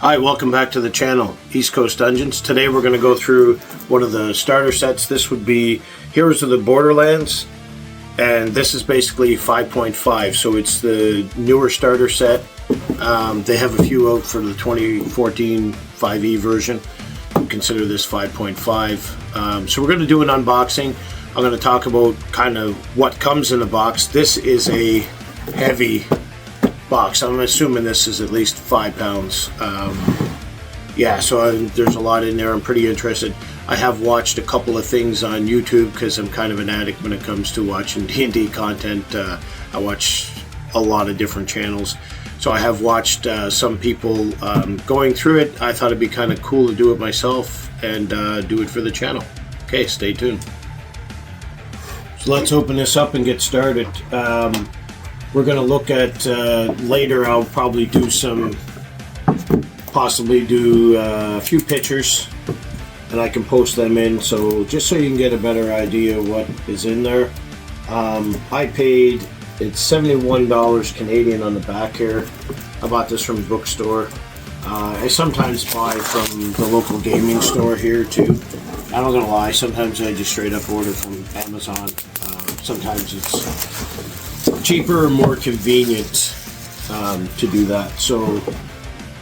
Hi, welcome back to the channel, East Coast Dungeons. Today we're going to go through one of the starter sets. This would be Heroes of the Borderlands, and this is basically 5.5, so it's the newer starter set. They have a few out for the 2014 5e version. Consider this 5.5. So we're going to do an unboxing. I'm going to talk about kind of what comes in the box. This is a heavy box. I'm assuming this is at least 5 pounds. Yeah, so there's a lot in there. I'm pretty interested. I have watched a couple of things on YouTube because I'm kind of an addict when it comes to watching D&D content. I watch a lot of different channels. So I have watched some people going through it. I thought it'd be kind of cool to do it myself and do it for the channel. Okay, stay tuned. So let's open this up and get started. We're going to look at, later I'll probably do possibly do a few pictures and I can post them in, so just so you can get a better idea of what is in there. I paid, it's $71 Canadian on the back here. I bought this from a bookstore. I sometimes buy from the local gaming store here too. I'm not going to lie, sometimes I just straight up order from Amazon. Sometimes it's cheaper or more convenient to do that. So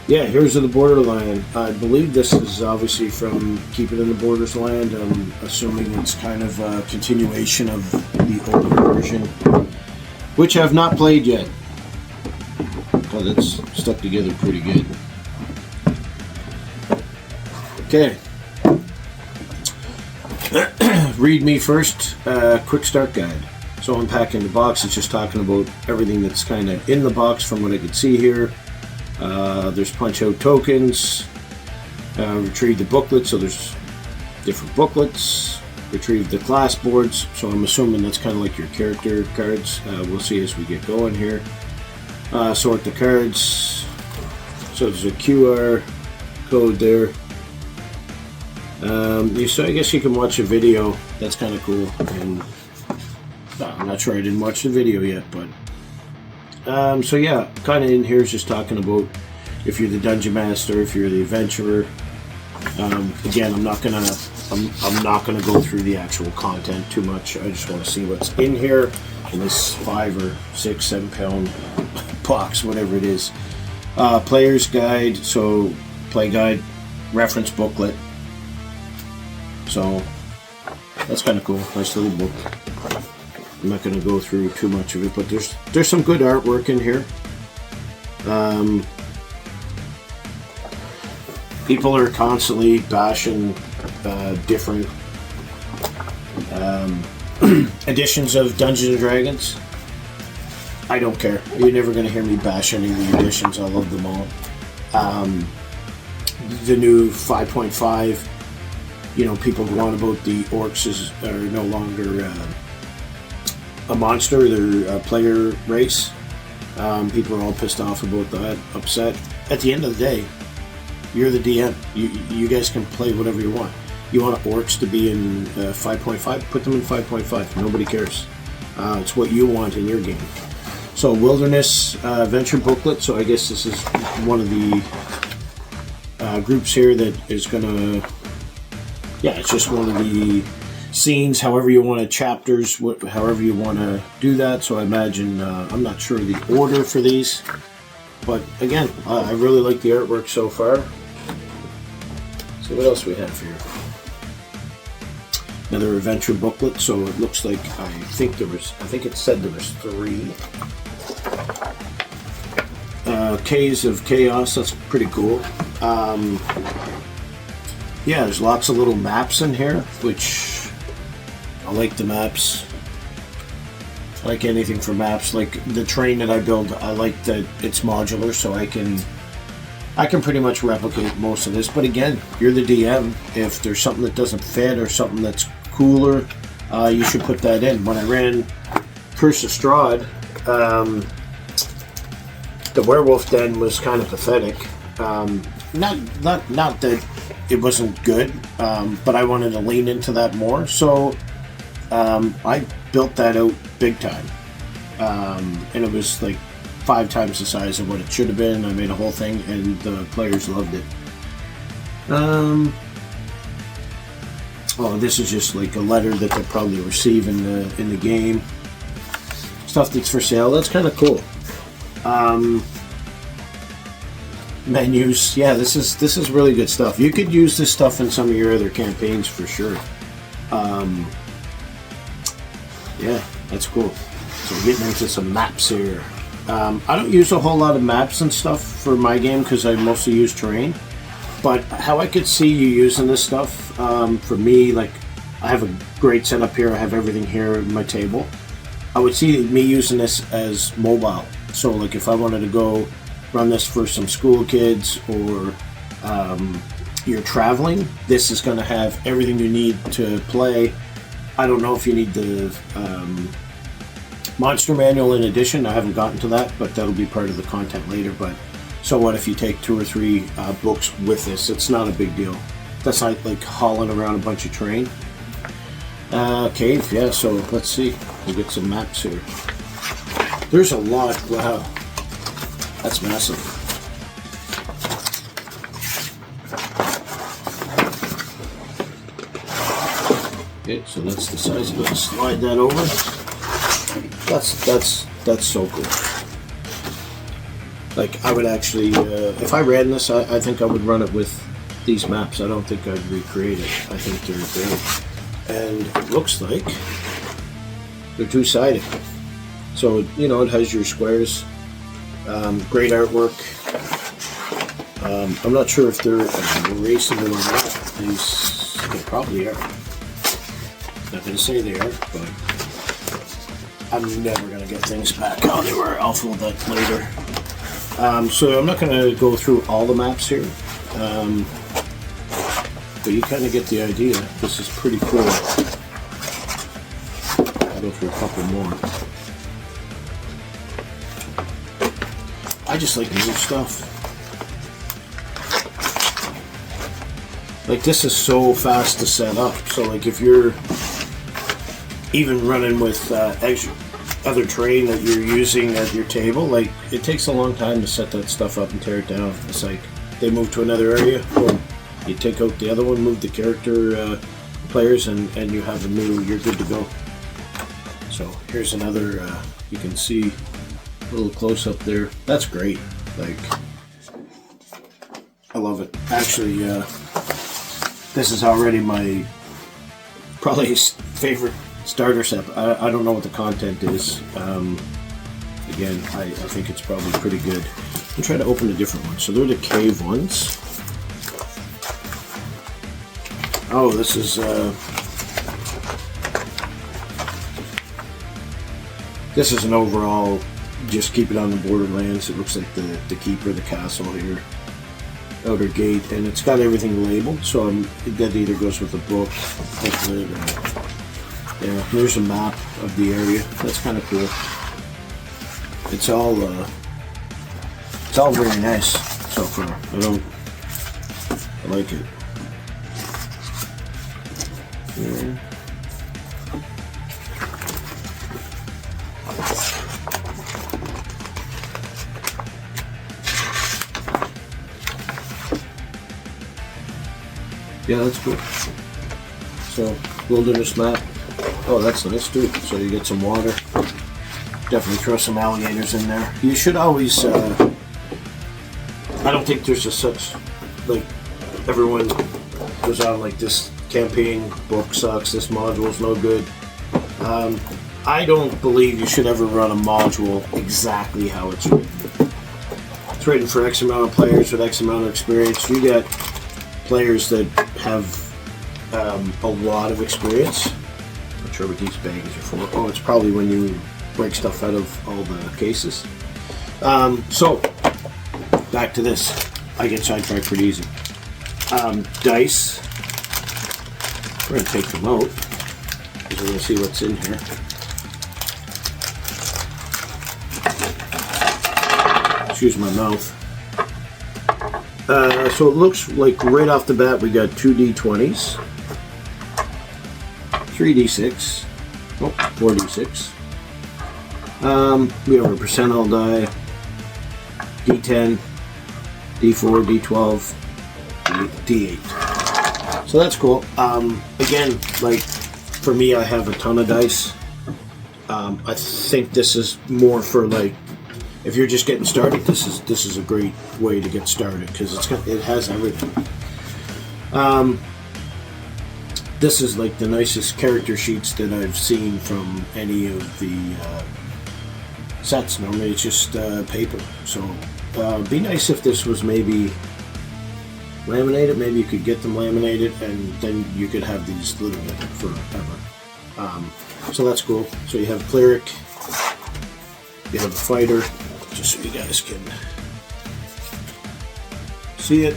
yeah, Heroes of the Borderland. I believe this is obviously from Keep It in the Borderlands. I'm assuming it's kind of a continuation of the older version, which I've not played yet, but it's stuck together pretty good. Okay. Read me first. Quick start guide. So unpacking the box, it's just talking about everything that's kind of in the box from what I could see here. There's punch out tokens, retrieve the booklet, so there's different booklets, retrieve the class boards, so I'm assuming that's kind of like your character cards. We'll see as we get going here. Sort the cards, so there's a QR code there. So I guess you can watch a video, that's kind of cool. And I'm not sure, I didn't watch the video yet, but so yeah, kind of in here is just talking about if you're the dungeon master, if you're the adventurer. Again, I'm not gonna go through the actual content too much. I just want to see what's in here in this 5 or 6, 7 pound box, whatever it is. Player's guide, so play guide, reference booklet. So that's kind of cool. Nice little book. I'm not going to go through too much of it, but there's some good artwork in here. People are constantly bashing different editions of Dungeons & Dragons. I don't care. You're never going to hear me bash any of the editions. I love them all. The new 5.5, you know, people go on about the orcs are no longer a monster, they're a player race. People are all pissed off about that, upset. At the end of the day, you're the DM. You guys can play whatever you want. You want orcs to be in 5.5, put them in 5.5. Nobody cares. It's what you want in your game. So Wilderness Adventure Booklet. So I guess this is one of the groups here that is going to, yeah, it's just one of the scenes, however you want to, chapters, however you want to do that. So I imagine, I'm not sure the order for these, but again, I really like the artwork so far. So what else we have here? Another adventure booklet. So it looks like, I think it said there was 3. Caves of Chaos, that's pretty cool. Yeah, there's lots of little maps in here, which I like the maps. I like anything for maps. Like the train that I build, I like that it's modular, so I can pretty much replicate most of this. But again, you're the DM. If there's something that doesn't fit or something that's cooler, you should put that in. When I ran Curse of Strahd, the werewolf den was kind of pathetic. Not that it wasn't good, but I wanted to lean into that more. So I built that out big time, and it was like 5 times the size of what it should have been. I made a whole thing, and the players loved it. Oh, this is just like a letter that they'll probably receive in the game. Stuff that's for sale. That's kind of cool. Menus. Yeah, this is really good stuff. You could use this stuff in some of your other campaigns for sure. Yeah, that's cool. So we're getting into some maps here. I don't use a whole lot of maps and stuff for my game because I mostly use terrain. But how I could see you using this stuff, for me, like, I have a great setup here. I have everything here at my table. I would see me using this as mobile. So, like, if I wanted to go run this for some school kids, or you're traveling, this is going to have everything you need to play. I don't know if you need the monster manual in addition. I haven't gotten to that, but that'll be part of the content later. But so what if you take 2 or 3 books with this? It's not a big deal. That's not like hauling around a bunch of terrain. Cave, yeah, so let's see. We'll get some maps here. There's a lot. Wow. That's massive. Okay, so that's the size of it. Slide that over. That's so cool. Like, I would actually, if I ran this, I think I would run it with these maps. I don't think I'd recreate it. I think they're great. And it looks like they're two-sided. So, you know, it has your squares. Great artwork. I'm not sure if they're erasable or not. They probably are. Not going to say they are, but I'm never going to get things back how they were. I'll fold that later. So I'm not going to go through all the maps here, but you kind of get the idea. This is pretty cool. I'll go through a couple more. I just like new stuff. Like, this is so fast to set up. So like, if you're even running with other terrain that you're using at your table, like, it takes a long time to set that stuff up and tear it down. It's like they move to another area, boom, you take out the other one, move the character players, and you have a new, you're good to go. So here's another, you can see a little close up there. That's great. Like, I love it. Actually, this is already my probably favorite starter set. I don't know what the content is. Again, I think it's probably pretty good. I'm trying to open a different one. So they're the cave ones. Oh, this is an overall, just keep it on the Borderlands. It looks like the keeper, the castle here, outer gate, and it's got everything labeled. So that either goes with the book, booklet, or, yeah, here's a map of the area. That's kind of cool. It's all very nice so far. I like it. Yeah. Yeah, that's cool. So, wilderness map. Oh, that's nice too. So you get some water. Definitely throw some alligators in there. You should always, I don't think there's a such, like, everyone goes on like, this campaign book sucks, this module's no good. I don't believe you should ever run a module exactly how it's written. It's written for X amount of players with X amount of experience. You get players that have a lot of experience. Not sure what these bags are for. Oh, it's probably when you break stuff out of all the cases. So, back to this. I get sidetracked pretty easy. Dice. We're going to take them out, because we're going to see what's in here. Excuse my mouth. So it looks like right off the bat we got 2d20s, 3d6, oh, 4d6. We have a percentile die, D10, D4, D12, D8. So that's cool. Again, like for me, I have a ton of dice. I think this is more for like if you're just getting started. This is a great way to get started because it has everything. This is like the nicest character sheets that I've seen from any of the sets. Normally it's just paper. So be nice if this was maybe laminated. Maybe you could get them laminated and then you could have these living in it forever. So that's cool. So you have a cleric, you have a fighter, just so you guys can see it.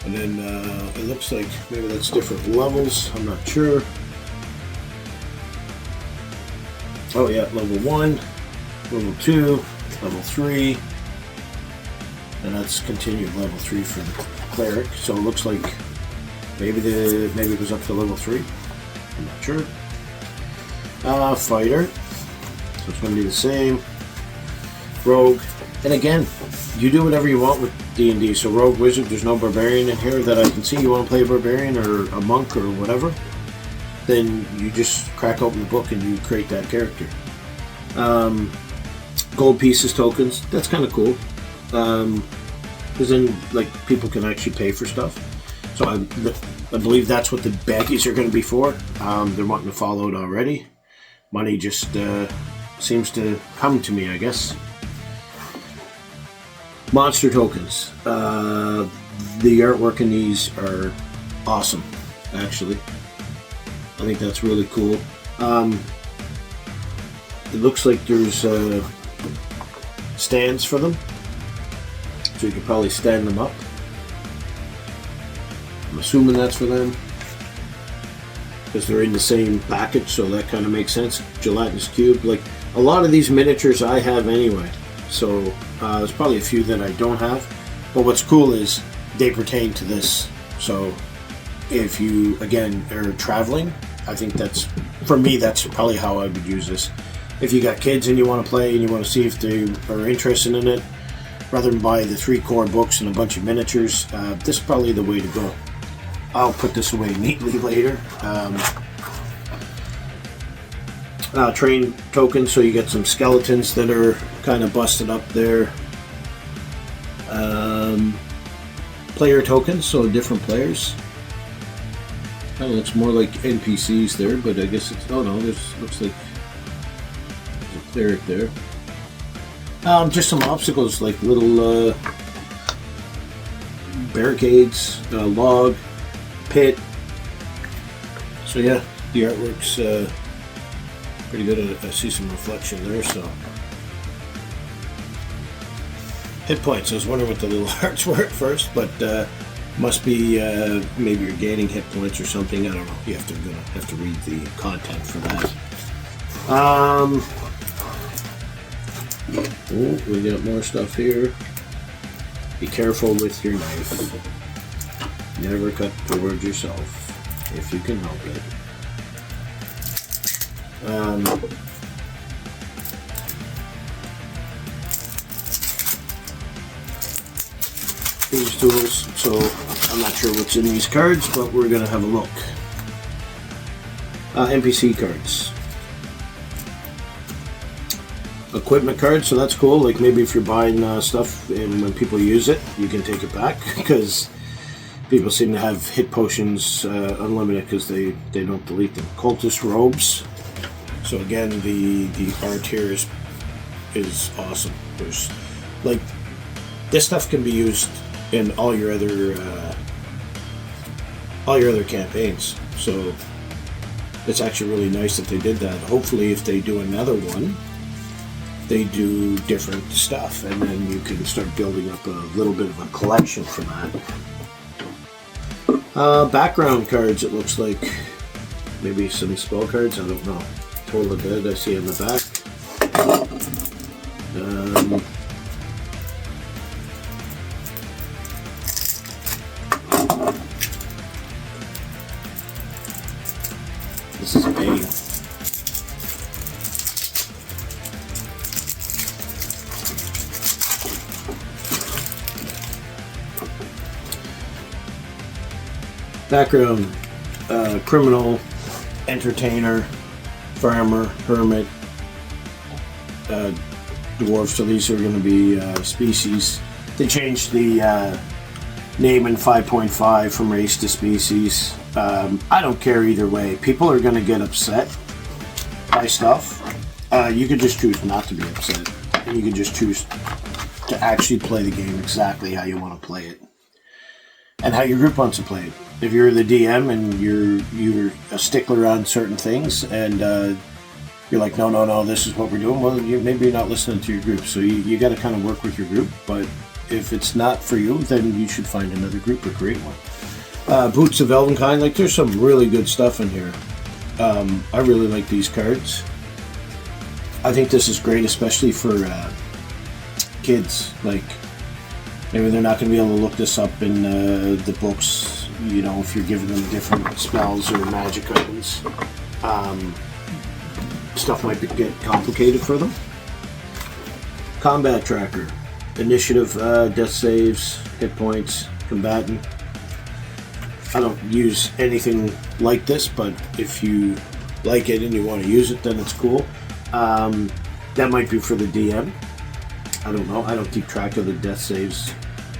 And then it looks like maybe that's different levels. I'm not sure. Oh yeah, level 1, level 2, level 3, and that's continued level 3 for the cleric. So it looks like maybe it goes up to level 3. I'm not sure. Fighter. So it's going to be the same. Rogue. And again, you do whatever you want with D&D. So Rogue, Wizard, there's no Barbarian in here that I can see. You want to play a Barbarian or a Monk or whatever, then you just crack open the book and you create that character. Gold pieces, tokens. That's kind of cool. Because then like people can actually pay for stuff. So I believe that's what the baggies are going to be for. They're wanting to follow it already. Money just seems to come to me, I guess. Monster tokens. The artwork in these are awesome, actually. I think that's really cool. It looks like there's stands for them, so you could probably stand them up. I'm assuming that's for them, because they're in the same package, so that kind of makes sense. Gelatinous cube. Like, a lot of these miniatures I have anyway, so there's probably a few that I don't have. But what's cool is they pertain to this. So if you, again, are traveling, I think that's, for me, that's probably how I would use this. If you got kids and you want to play and you want to see if they are interested in it, rather than buy the 3 core books and a bunch of miniatures, this is probably the way to go. I'll put this away neatly later. Train tokens, so you get some skeletons that are kind of busted up there. Player tokens, so different players. Kind of looks more like NPCs there, but I guess it's, oh no, this looks like there's a cleric there. Just some obstacles, like little barricades, log, pit. So yeah, the artwork's pretty good. I see some reflection there, so. Hit points. I was wondering what the little hearts were at first, but must be maybe you're gaining hit points or something. I don't know. You gonna have to read the content for that. Oh, we got more stuff here. Be careful with your knife. Never cut towards yourself if you can help it. These tools, so I'm not sure what's in these cards, but we're gonna have a look. NPC cards. Equipment cards, so that's cool. Like maybe if you're buying stuff and when people use it, you can take it back, because people seem to have hit potions unlimited because they don't delete them. Cultist robes. So again, the art here is awesome. There's like this stuff can be used in all your other campaigns. So it's actually really nice that they did that. Hopefully, if they do another one, they do different stuff, and then you can start building up a little bit of a collection for that. Background cards, it looks like. Maybe some spell cards, I don't know. Total of Dead I see in the back. This is a pain. Background, criminal, entertainer, farmer, hermit, dwarf. So these are going to be species. They changed the name in 5.5 from race to species. I don't care either way. People are going to get upset by stuff. You could just choose not to be upset, and you could just choose to actually play the game exactly how you want to play it and how your group wants to play it. If you're the DM and you're a stickler on certain things, and you're like, no, this is what we're doing, well, maybe you're not listening to your group. So you got to kind of work with your group. But if it's not for you, then you should find another group or create one. Boots of Elvenkind, like there's some really good stuff in here. I really like these cards. I think this is great, especially for kids. Like, maybe they're not going to be able to look this up in the books, you know, if you're giving them different spells or magic items. Stuff might get complicated for them. Combat tracker. Initiative, death saves, hit points, combatant. I don't use anything like this, but if you like it and you want to use it, then it's cool. That might be for the DM. I don't know. I don't keep track of the death saves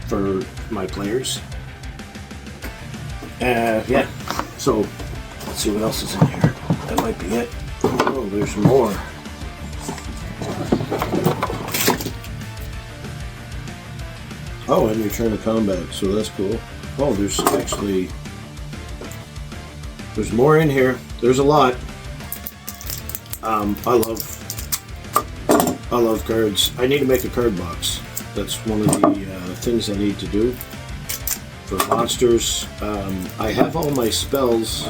for my players. Yeah. So, let's see what else is in here. That might be it. Oh, there's more. Oh, and return to combat, so that's cool. Oh, there's more in here. There's a lot. I love cards. I need to make a card box. That's one of the things I need to do for monsters. I have all my spells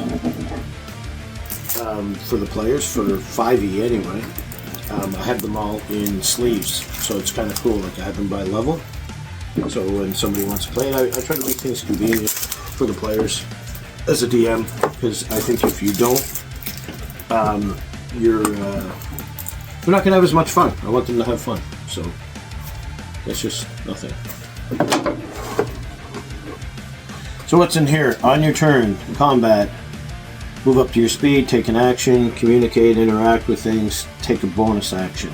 for the players for 5e anyway. I have them all in sleeves, so it's kind of cool. Like, I have them by level. So when somebody wants to play it, I try to make things convenient for the players as a DM, because I think if you don't, you're not going to have as much fun. I want them to have fun, so that's just nothing. So what's in here? On your turn, combat, move up to your speed, take an action, communicate, interact with things, take a bonus action.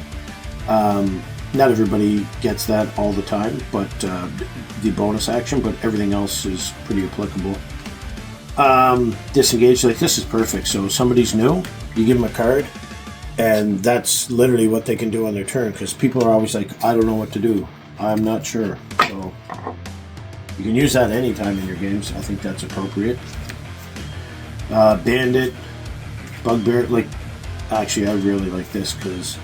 Not everybody gets that all the time, but the bonus action, but everything else is pretty applicable. Disengage, like this is perfect. So if somebody's new, you give them a card, and that's literally what they can do on their turn, because people are always like, I don't know what to do. I'm not sure. So you can use that anytime in your games. I think that's appropriate. Bandit, Bugbear, like, actually I really like this, because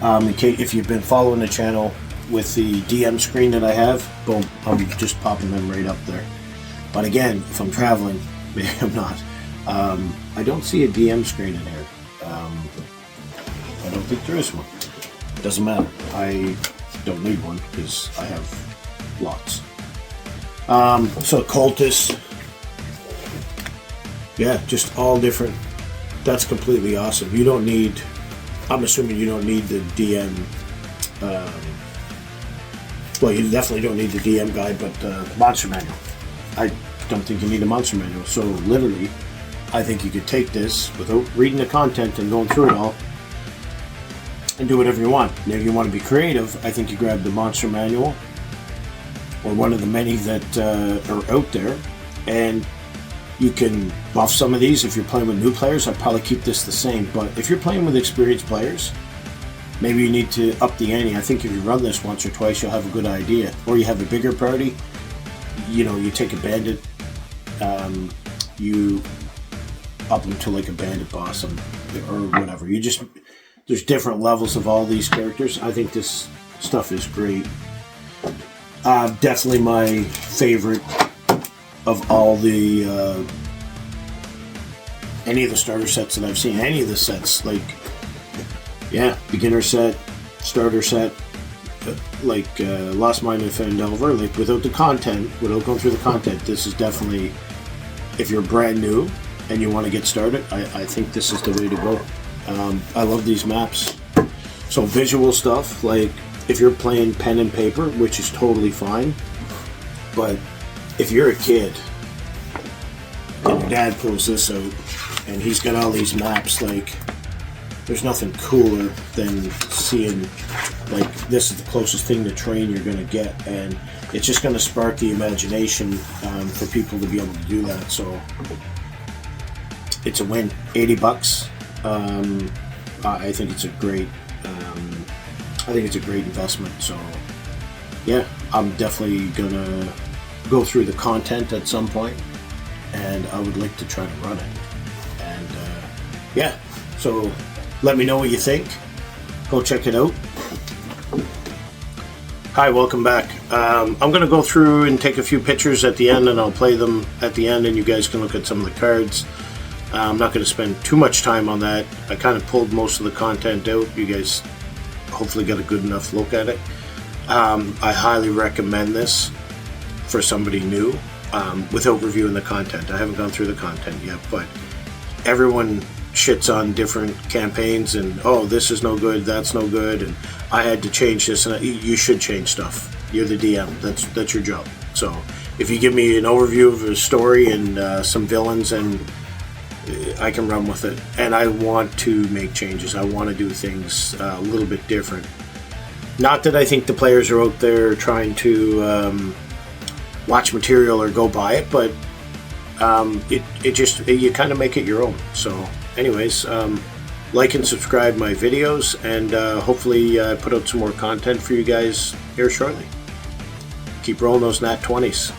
in case, if you've been following the channel with the DM screen that I have, boom, I'm just popping them right up there. But again, if I'm traveling, maybe I'm not. I don't see a DM screen in here. I don't think there is one. It doesn't matter. I don't need one because I have lots. So Cultist. Yeah, just all different. That's completely awesome. You don't need, I'm assuming you don't need the DM, well, you definitely don't need the DM guide, but the monster manual. I don't think you need a monster manual. So literally, I think you could take this without reading the content and going through it all and do whatever you want. And if you want to be creative, I think you grab the monster manual or one of the many that are out there, and you can buff some of these. If you're playing with new players, I'd probably keep this the same. But if you're playing with experienced players, maybe you need to up the ante. I think if you run this once or twice, you'll have a good idea. Or you have a bigger party, you know, you take a bandit, you up them to like a bandit boss or whatever. You just, there's different levels of all these characters. I think this stuff is great. Definitely my favorite of all the any of the starter sets that I've seen. Any of the sets, like, yeah, beginner set, starter set, like Lost Mine and Fandelver, like without the content, without going through the content, this is definitely, if you're brand new and you want to get started, I think this is the way to go. I love these maps. So visual stuff, like if you're playing pen and paper, which is totally fine, But if you're a kid and your dad pulls this out and he's got all these maps, like, there's nothing cooler than seeing, like, this is the closest thing to train you're going to get, and it's just going to spark the imagination for people to be able to do that. So it's a win. $80. I think it's a great investment. So yeah, I'm definitely gonna go through the content at some point, and I would like to try to run it. And yeah, so let me know what you think. Go check it out. Hi, welcome back. I'm going to go through and take a few pictures at the end, and I'll play them at the end, and you guys can look at some of the cards. I'm not going to spend too much time on that. I kind of pulled most of the content out. You guys hopefully got a good enough look at it. I highly recommend this for somebody new without reviewing the content. I haven't gone through the content yet, but everyone shits on different campaigns and, oh, this is no good, that's no good, and I had to change this, and you should change stuff. You're the DM. That's your job. So if you give me an overview of a story and some villains, and I can run with it. And I want to make changes. I want to do things a little bit different. Not that I think the players are out there trying to watch material or go buy it, but you kind of make it your own. So anyways, like and subscribe my videos, and hopefully put out some more content for you guys here shortly. Keep rolling those nat 20s.